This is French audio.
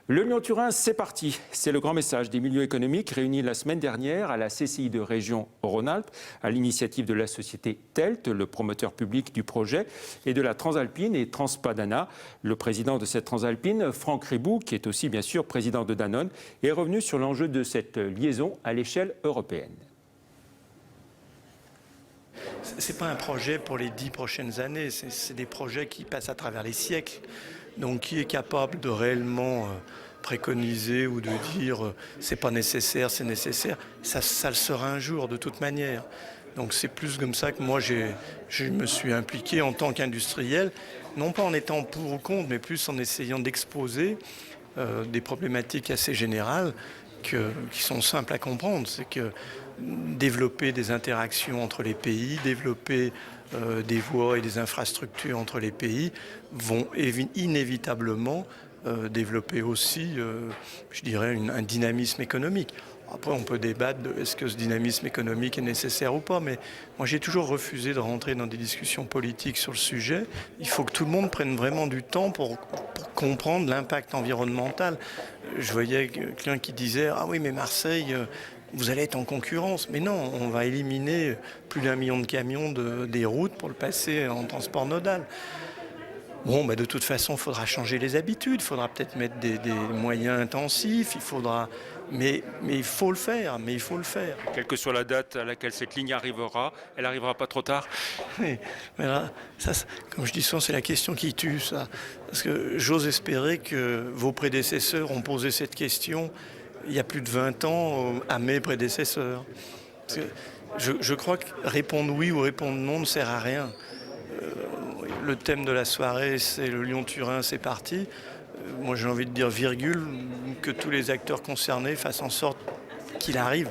Le Lyon-Turin, c'est parti. C'est le grand message des milieux économiques réunis la semaine dernière à la CCI de région Rhône-Alpes, à l'initiative de la société TELT, le promoteur public du projet, et de la Transalpine et Transpadana. Le président de cette Transalpine, Franck Ribou, qui est aussi bien sûr président de Danone, est revenu sur l'enjeu de cette liaison à l'échelle européenne. Ce n'est pas un projet pour les 10 prochaines années, c'est des projets qui passent à travers les siècles. Donc qui est capable de réellement préconiser ou de dire c'est pas nécessaire, c'est nécessaire, ça le sera un jour de toute manière. Donc c'est plus comme ça que moi je me suis impliqué en tant qu'industriel, non pas en étant pour ou contre, mais plus en essayant d'exposer des problématiques assez générales qui sont simples à comprendre. C'est que développer des interactions entre les pays, développer des voies et des infrastructures entre les pays vont inévitablement développer aussi, je dirais, un dynamisme économique. Après, on peut débattre de est-ce que ce dynamisme économique est nécessaire ou pas, mais moi j'ai toujours refusé de rentrer dans des discussions politiques sur le sujet. Il faut que tout le monde prenne vraiment du temps pour comprendre l'impact environnemental. Je voyais quelqu'un qui disait « Ah oui, mais Marseille, vous allez être en concurrence ». Mais non, on va éliminer plus d'1 million de camions des routes pour le passer en transport nodal. Bon, de toute façon, il faudra changer les habitudes, il faudra peut-être mettre des moyens intensifs, mais il faut le faire, Quelle que soit la date à laquelle cette ligne arrivera, elle n'arrivera pas trop tard. Mais là, ça, comme je dis souvent, c'est la question qui tue, ça. Parce que j'ose espérer que vos prédécesseurs ont posé cette question il y a plus de 20 ans à mes prédécesseurs. Parce que je crois que répondre oui ou répondre non ne sert à rien. Le thème de la soirée, c'est le Lyon-Turin, c'est parti. Moi, j'ai envie de dire virgule, que tous les acteurs concernés fassent en sorte qu'il arrive.